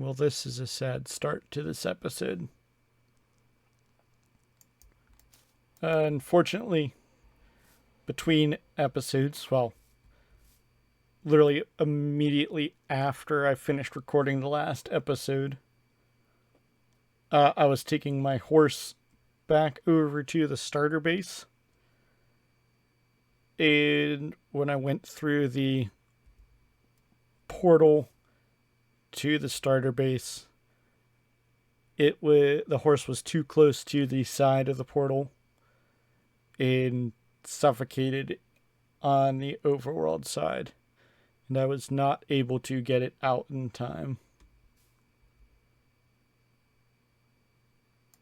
Well, this is a sad start to this episode. Unfortunately, between episodes, well, literally immediately after I finished recording the last episode, I was taking my horse back over to the starter base. And when I went through the portal to the starter base, the horse was too close to the side of the portal and suffocated on the overworld side, and I was not able to get it out in time.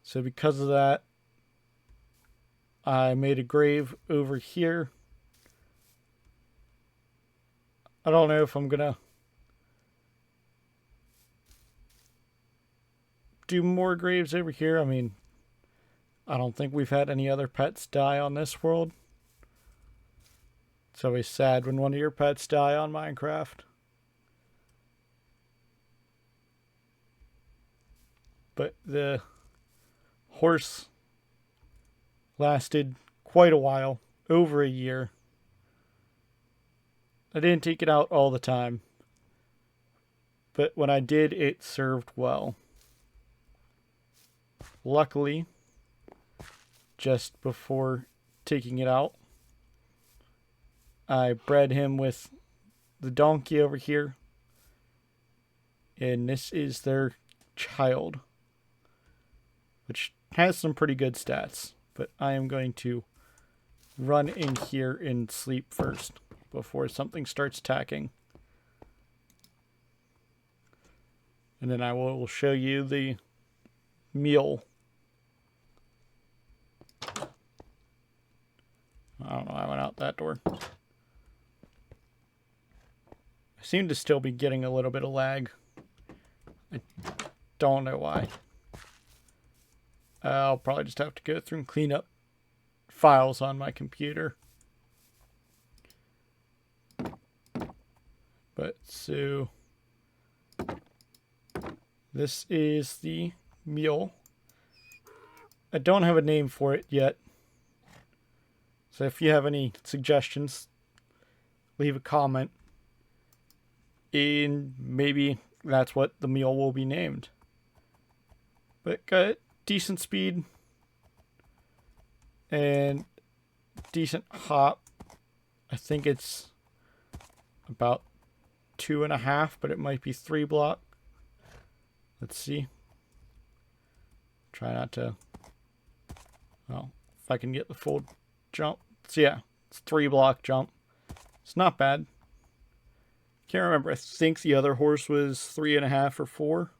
So because of that, I made a grave over here. I don't know if I'm gonna do more graves over here. I mean, I don't think we've had any other pets die on this world. It's always sad when one of your pets die on Minecraft. But the horse lasted quite a while, over a year. I didn't take it out all the time, but when I did, it served well. Luckily, just before taking it out, I bred him with the donkey over here, and this is their child, which has some pretty good stats, but I am going to run in here and sleep first before something starts attacking. And then I will show you the meal. I don't know, I went out that door. I seem to still be getting a little bit of lag. I don't know why. I'll probably just have to go through and clean up files on my computer. But so this is the meal. I don't have a name for it yet. So if you have any suggestions, leave a comment. And maybe that's what the meal will be named. But got decent speed and decent hop. I think it's about 2.5, but it might be 3 block. Let's see. Try not to. Well, if I can get the full jump. So yeah, it's 3 block jump. It's not bad. Can't remember. I think the other horse was 3.5 or 4.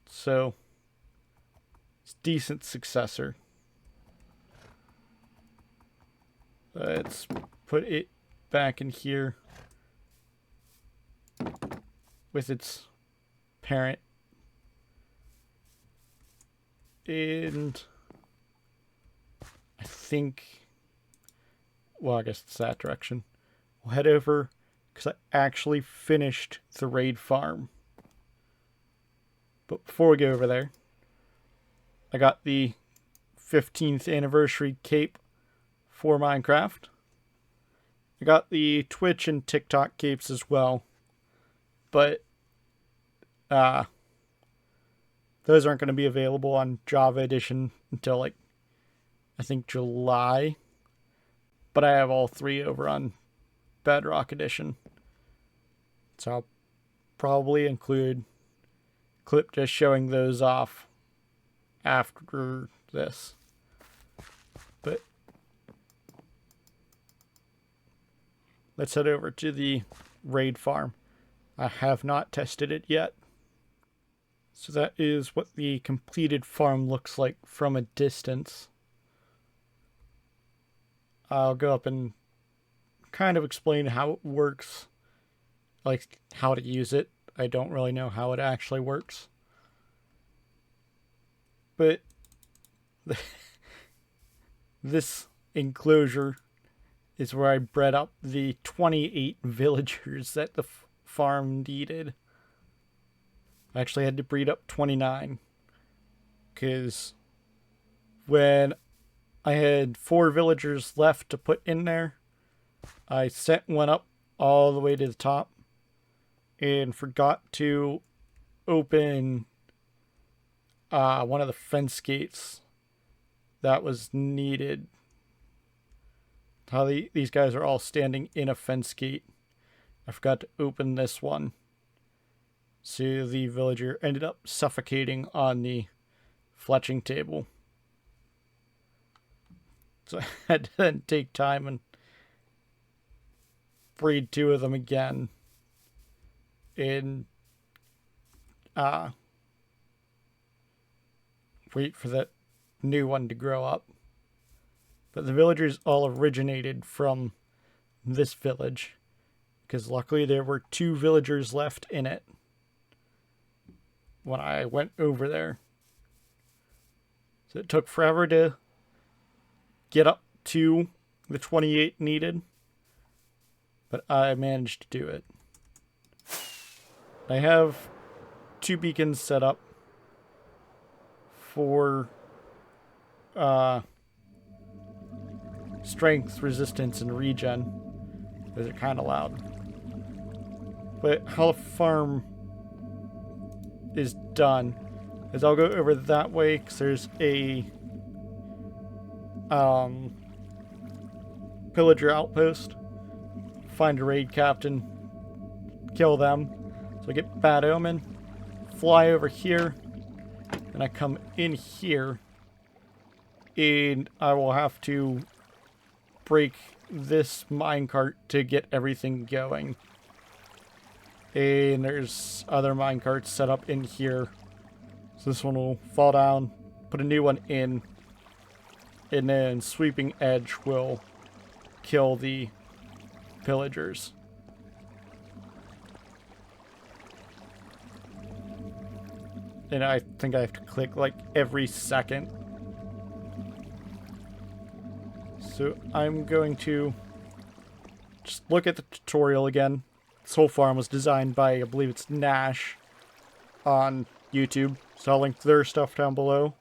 So it's a decent successor. Let's put it back in here with its parent. And I think, well, I guess it's that direction. We'll head over because I actually finished the raid farm. But before we go over there, I got the 15th anniversary cape for Minecraft. I got the Twitch and TikTok capes as well. But those aren't going to be available on Java Edition until like, I think July. But I have all 3 over on Bedrock Edition. So I'll probably include a clip just showing those off after this. But let's head over to the raid farm. I have not tested it yet. So that is what the completed farm looks like from a distance. I'll go up and kind of explain how it works, like how to use it. I don't really know how it actually works. But this enclosure is where I bred up the 28 villagers that the farm needed. I actually had to breed up 29. Because when I had 4 villagers left to put in there, I sent one up all the way to the top and forgot to open one of the fence gates that was needed. How these guys are all standing in a fence gate. I forgot to open this one. So the villager ended up suffocating on the fletching table. So I had to then take time and breed 2 of them again. And wait for that new one to grow up. But the villagers all originated from this village, because luckily there were 2 villagers left in it when I went over there. So it took forever to get up to the 28 needed, but I managed to do it. I have 2 beacons set up for strength, resistance, and regen. Those are kind of loud. But how the farm is done is I'll go over that way because there's a pillager outpost. Find a raid captain, kill them. So I get Bad Omen, fly over here, and I come in here, and I will have to break this minecart to get everything going. And there's other minecarts set up in here. So this one will fall down, put a new one in, and then Sweeping Edge will kill the pillagers. And I think I have to click like every second. So I'm going to just look at the tutorial again. This whole farm was designed by, I believe it's Nash on YouTube. So I'll link their stuff down below.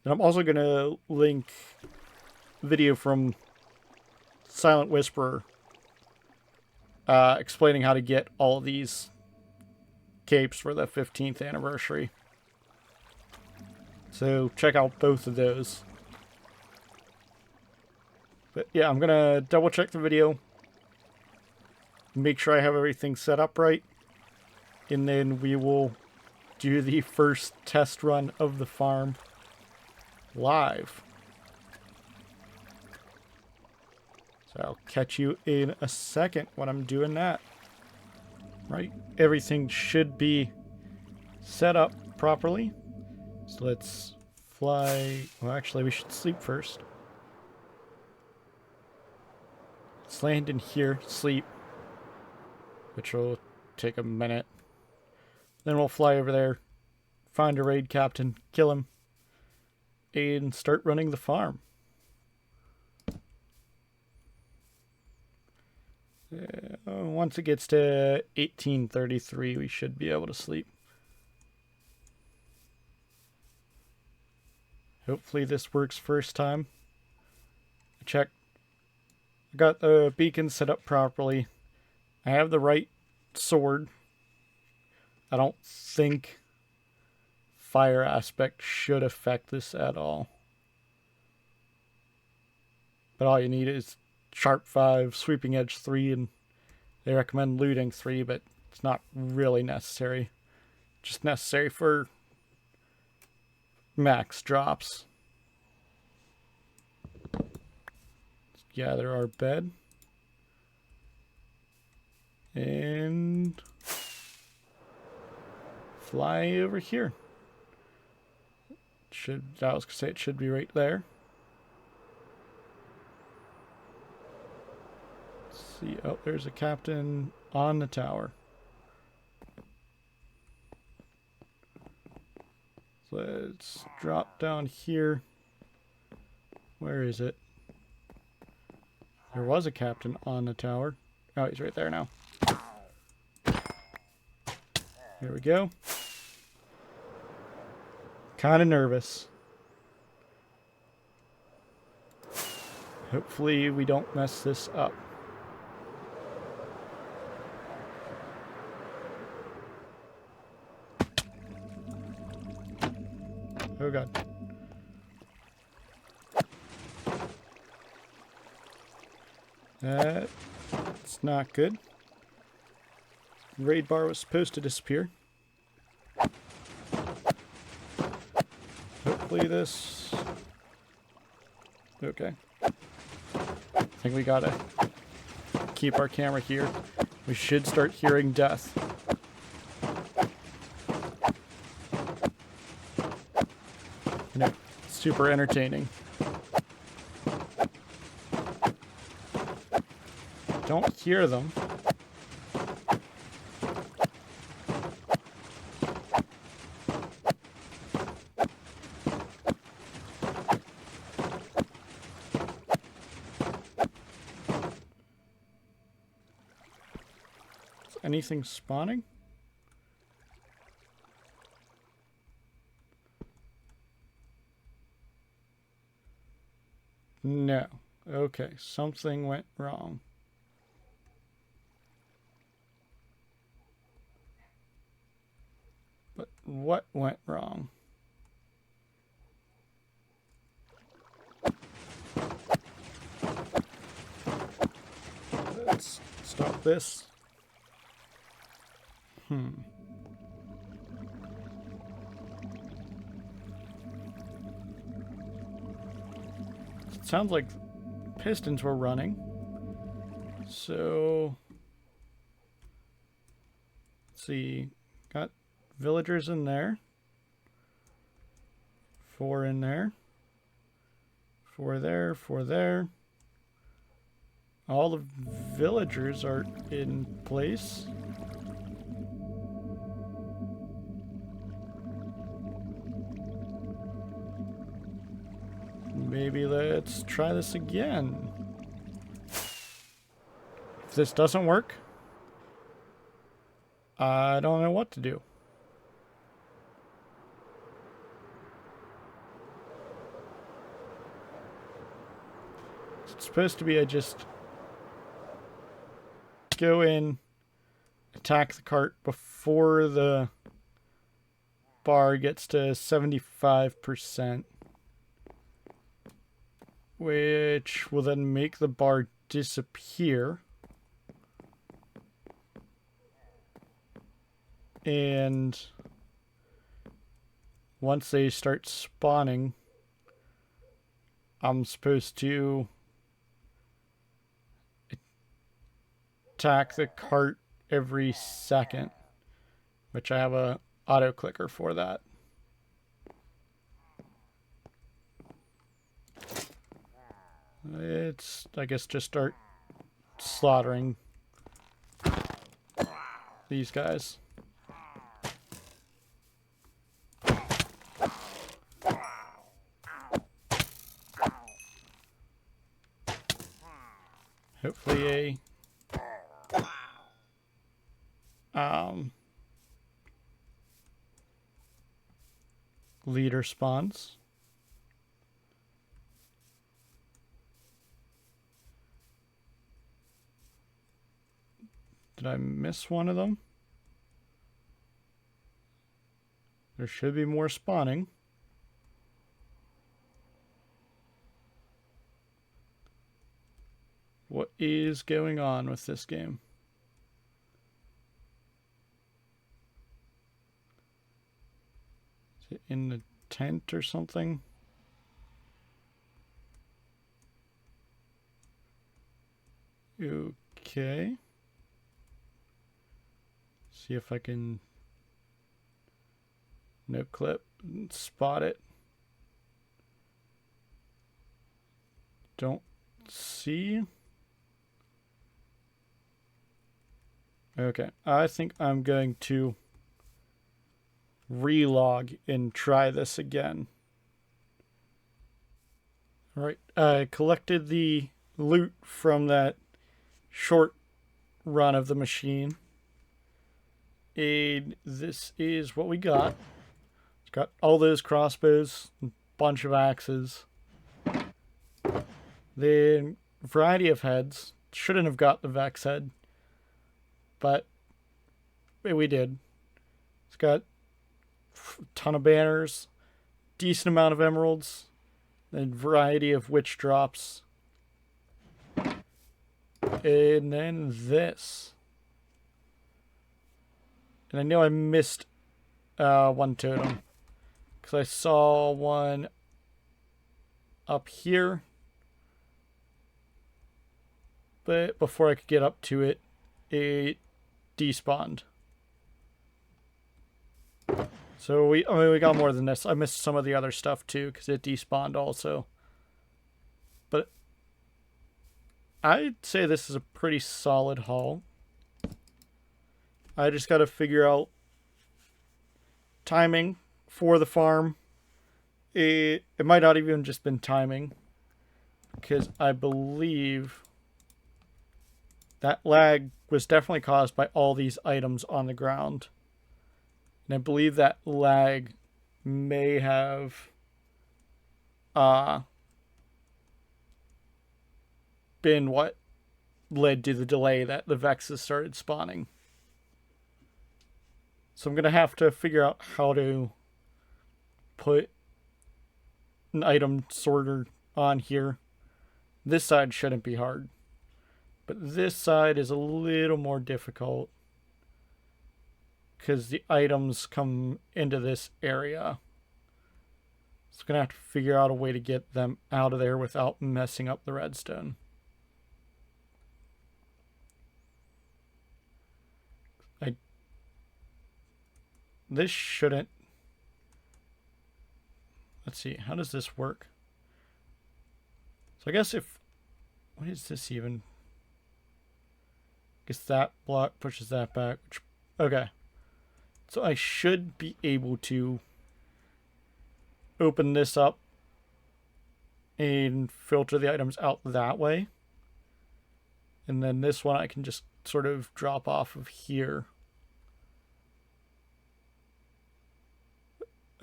And I'm also going to link a video from Silent Whisperer explaining how to get all of these capes for the 15th anniversary. So check out both of those. But yeah, I'm gonna double check the video, make sure I have everything set up right, and then we will do the first test run of the farm live. So I'll catch you in a second when I'm doing that. Right, everything should be set up properly. So let's fly. Well, actually, we should sleep first. Let's land in here, sleep, which will take a minute. Then we'll fly over there, find a raid captain, kill him, and start running the farm. Once it gets to 1833, we should be able to sleep. Hopefully this works first time. Check. I got the beacon set up properly. I have the right sword. I don't think fire aspect should affect this at all. But all you need is Sharp 5, Sweeping Edge 3, and they recommend Looting 3, but it's not really necessary. Just necessary for max drops. Let's gather our bed. And fly over here. I was gonna say it should be right there. See, oh, there's a captain on the tower. So let's drop down here. Where is it? There was a captain on the tower. Oh, he's right there now. There we go. Kind of nervous. Hopefully we don't mess this up. Oh god. That's not good. Raid bar was supposed to disappear. Hopefully this... Okay. I think we gotta keep our camera here. We should start hearing death. You know, super entertaining. Don't hear them. Is anything spawning? No. Okay, something went wrong. But what went wrong? Let's stop this. It sounds like pistons were running. So, let's see. Got villagers in there. 4 in there. 4 there, 4 there. All the villagers are in place. Maybe let's try this again. If this doesn't work, I don't know what to do. It's supposed to be I just go in, attack the cart before the bar gets to 75%. Which will then make the bar disappear. And once they start spawning, I'm supposed to attack the cart every second, which I have a auto clicker for that. It's, I guess, just start slaughtering these guys. Hopefully leader spawns. Did I miss one of them? There should be more spawning. What is going on with this game? Is it in the tent or something? Okay. See if I can no clip and spot it. Don't see. Okay, I think I'm going to relog and try this again. Alright, I collected the loot from that short run of the machine. And this is what we got. It's got all those crossbows, a bunch of axes. Then variety of heads. Shouldn't have got the Vex head, but we did. It's got a ton of banners, decent amount of emeralds, and variety of witch drops. And then this. And I know I missed one totem, because I saw one up here, but before I could get up to it, it despawned. So we got more than this. I missed some of the other stuff too, because it despawned also. But I'd say this is a pretty solid haul. I just got to figure out timing for the farm. It might not even just been timing, because I believe that lag was definitely caused by all these items on the ground. And I believe that lag may have been what led to the delay that the Vexes started spawning. So I'm going to have to figure out how to put an item sorter on here. This side shouldn't be hard, but this side is a little more difficult because the items come into this area. So I'm going to have to figure out a way to get them out of there without messing up the redstone. This shouldn't... Let's see, how does this work? So I guess if... What is this even? I guess that block pushes that back. Which, okay. So I should be able to open this up and filter the items out that way. And then this one I can just sort of drop off of here.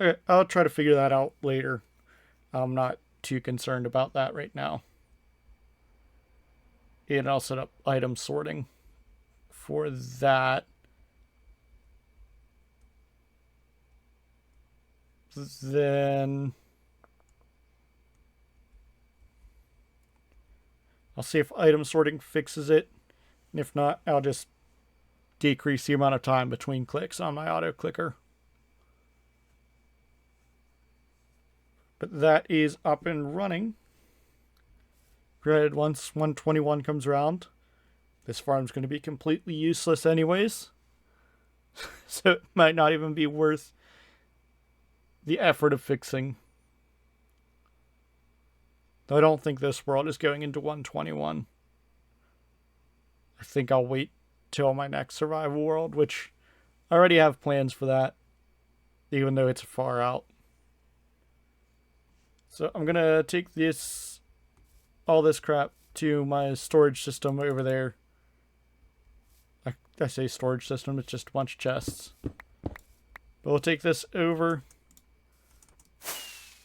Okay, I'll try to figure that out later. I'm not too concerned about that right now. And I'll set up item sorting for that. Then I'll see if item sorting fixes it. And if not, I'll just decrease the amount of time between clicks on my auto clicker. But that is up and running. Granted, once 121 comes around, this farm's going to be completely useless anyways. So it might not even be worth the effort of fixing. Though I don't think this world is going into 121. I think I'll wait till my next survival world, which I already have plans for that, even though it's far out. So I'm going to take all this crap to my storage system over there. I say storage system, it's just a bunch of chests. But we'll take this over,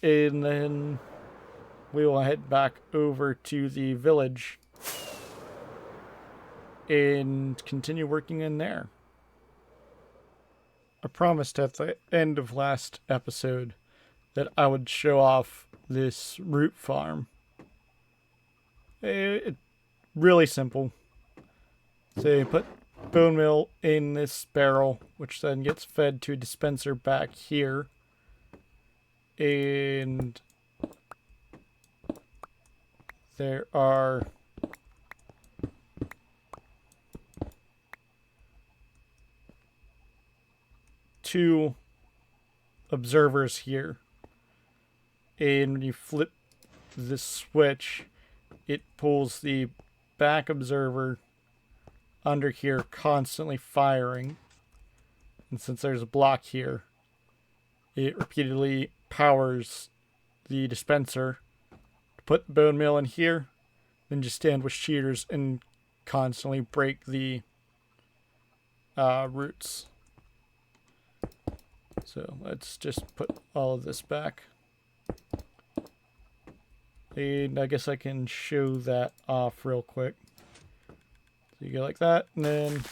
and then we will head back over to the village and continue working in there. I promised at the end of last episode that I would show off this root farm. It's really simple. So you put bone meal in this barrel, which then gets fed to a dispenser back here. And there are two observers here. And when you flip this switch, it pulls the back observer under here, constantly firing. And since there's a block here, it repeatedly powers the dispenser to put the bone meal in here, then just stand with shears and constantly break the roots. So let's just put all of this back. And I guess I can show that off real quick. So you go like that, and then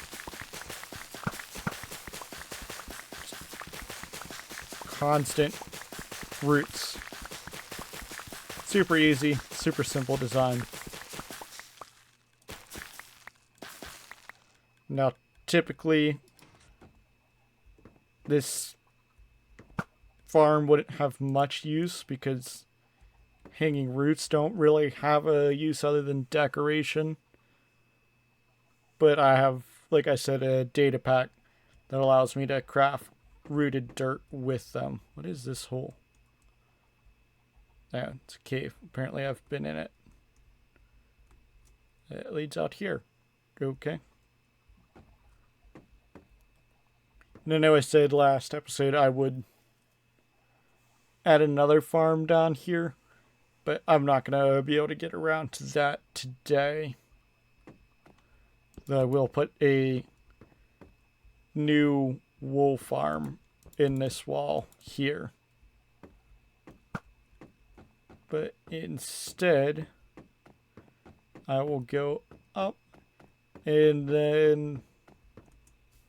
constant roots. Super easy, super simple design. Now, typically, this farm wouldn't have much use because hanging roots don't really have a use other than decoration. But I have, like I said, a data pack that allows me to craft rooted dirt with them. What is this hole? Yeah, it's a cave. Apparently I've been in it. It leads out here. Okay. And I know I said last episode I would add another farm down here, but I'm not going to be able to get around to that today. Though I will put a new wool farm in this wall here. But instead, I will go up, and then,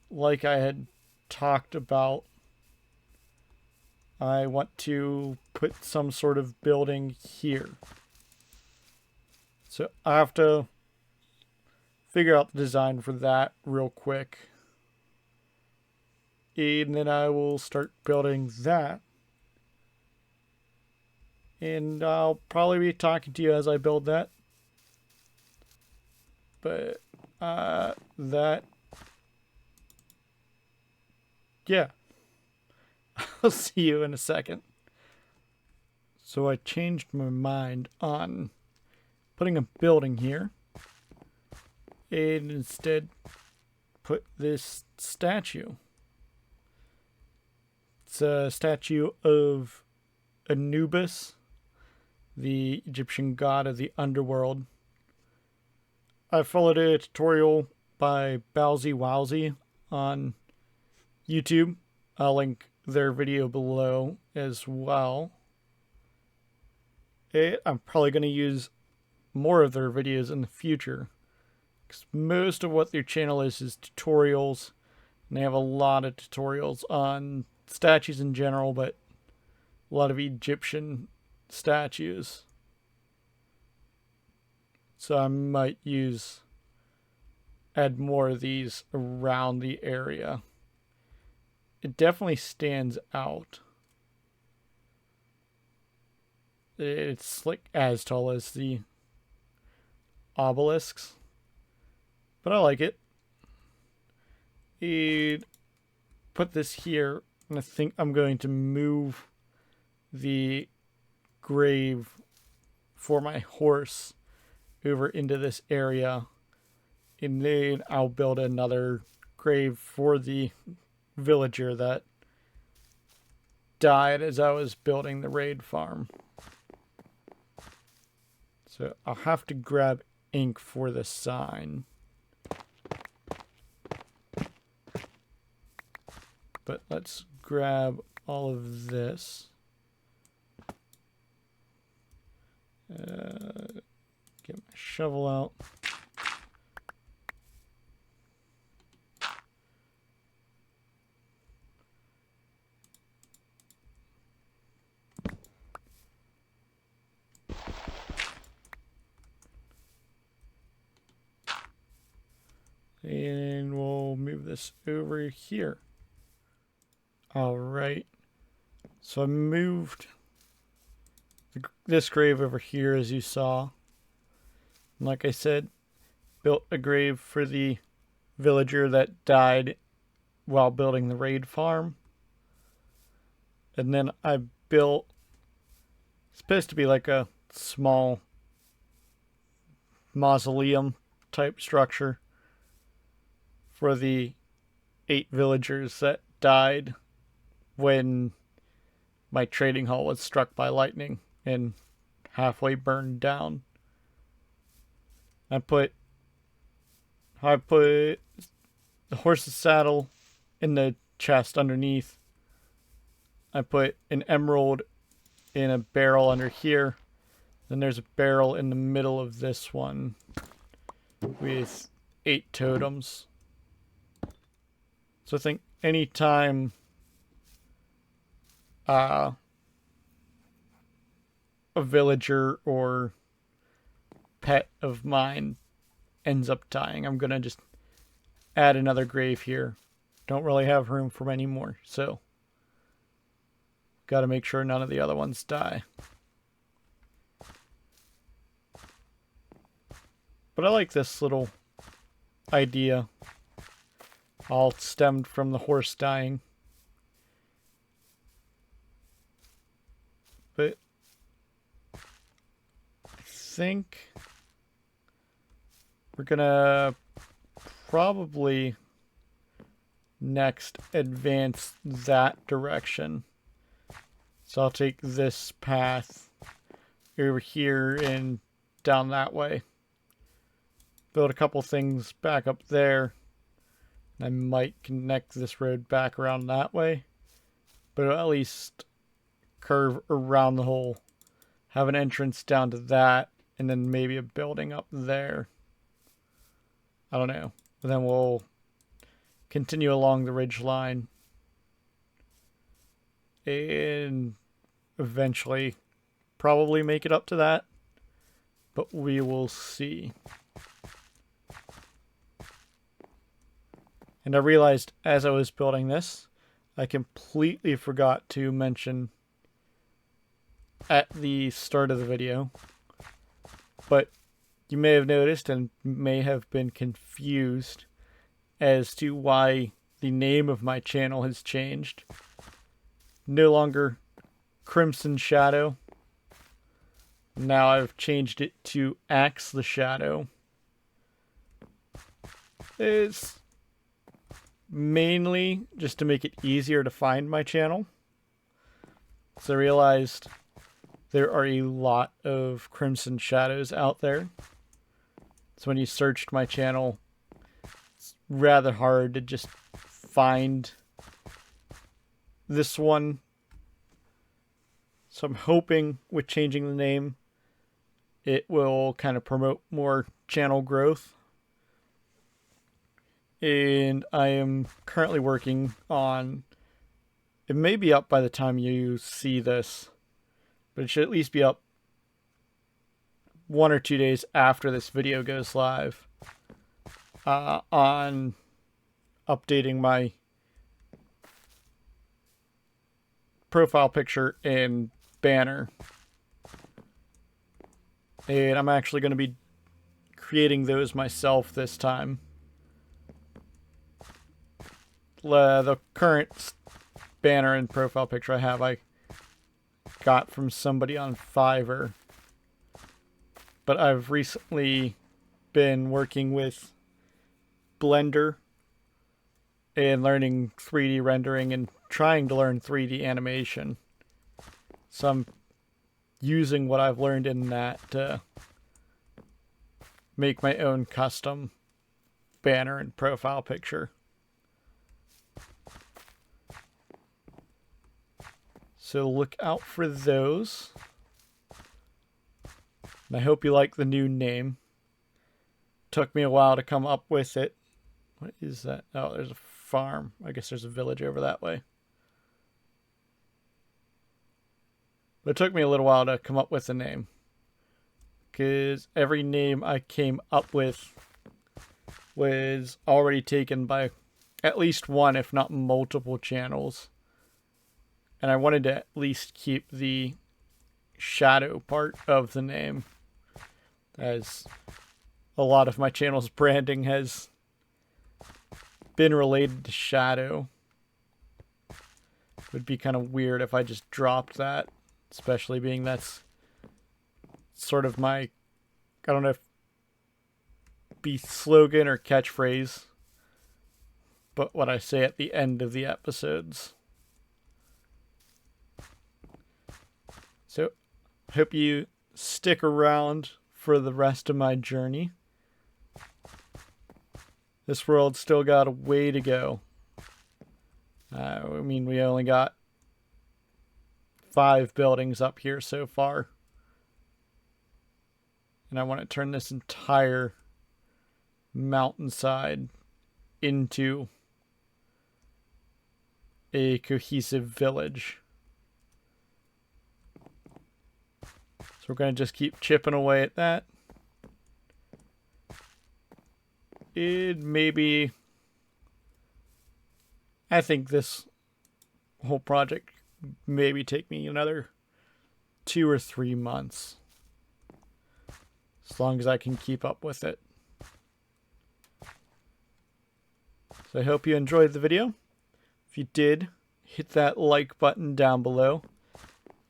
like I had talked about, I want to put some sort of building here. So I have to figure out the design for that real quick. And then I will start building that. And I'll probably be talking to you as I build that. But, yeah. I'll see you in a second. So I changed my mind on putting a building here. And instead put this statue. It's a statue of Anubis, the Egyptian god of the underworld. I followed a tutorial by Bowsy Wowsy on YouTube. I'll link their video below as well. I'm probably going to use more of their videos in the future, because most of what their channel is tutorials, and they have a lot of tutorials on statues in general, but a lot of Egyptian statues. So I might add more of these around the area. It definitely stands out. It's like as tall as the obelisks, but I like it. And put this here, and I think I'm going to move the grave for my horse over into this area, and then I'll build another grave for the villager that died as I was building the raid farm. So I'll have to grab ink for the sign. But let's grab all of this. Get my shovel out. And we'll move this over here. All right. So I moved this grave over here, as you saw. And like I said, built a grave for the villager that died while building the raid farm. And then I built, it's supposed to be like a small mausoleum type structure for the 8 villagers that died when my trading hall was struck by lightning and halfway burned down. I put the horse's saddle in the chest underneath, I put an emerald in a barrel under here. Then there's a barrel in the middle of this one with 8 totems. So I think anytime a villager or pet of mine ends up dying, I'm going to just add another grave here. Don't really have room for many more, so got to make sure none of the other ones die. But I like this little idea. All stemmed from the horse dying. But I think we're gonna probably next advance that direction. So I'll take this path over here and down that way. Build a couple things back up there. I might connect this road back around that way, but at least curve around the hole, have an entrance down to that, and then maybe a building up there. I don't know. And then we'll continue along the ridge line and eventually probably make it up to that, but we will see. And I realized as I was building this, I completely forgot to mention at the start of the video, but you may have noticed and may have been confused as to why the name of my channel has changed. No longer Crimson Shadow. Now I've changed it to Axe the Shadow. It's mainly just to make it easier to find my channel. So I realized there are a lot of Crimson Shadows out there. So when you searched my channel, it's rather hard to just find this one. So I'm hoping with changing the name, it will kind of promote more channel growth. And I am currently working on, it may be up by the time you see this, but it should at least be up 1 or 2 days after this video goes live, on updating my profile picture and banner. And I'm actually going to be creating those myself this time. The current banner and profile picture I got from somebody on Fiverr. But I've recently been working with Blender and learning 3D rendering and trying to learn 3D animation. So I'm using what I've learned in that to make my own custom banner and profile picture. So look out for those. And I hope you like the new name. Took me a while to come up with it. What is that? Oh, there's a farm. I guess there's a village over that way. But it took me a little while to come up with the name, because every name I came up with was already taken by at least one, if not multiple channels. And I wanted to at least keep the shadow part of the name, as a lot of my channel's branding has been related to shadow. It would be kind of weird if I just dropped that, especially being that's sort of my, I don't know if be slogan or catchphrase, but what I say at the end of the episodes. So, hope you stick around for the rest of my journey. This world's still got a way to go. I mean, we only got 5 buildings up here so far. And I want to turn this entire mountainside into a cohesive village. So we're going to just keep chipping away at that. I think this whole project maybe take me another 2 or 3 months. As long as I can keep up with it. So I hope you enjoyed the video. If you did, hit that like button down below.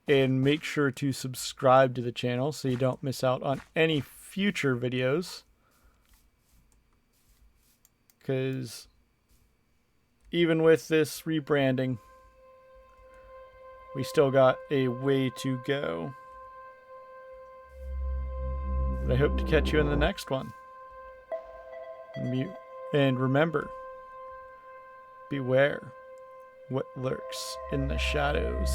And make sure to subscribe to the channel so you don't miss out on any future videos. Because even with this rebranding, we still got a way to go. But I hope to catch you in the next one. And remember, beware what lurks in the shadows.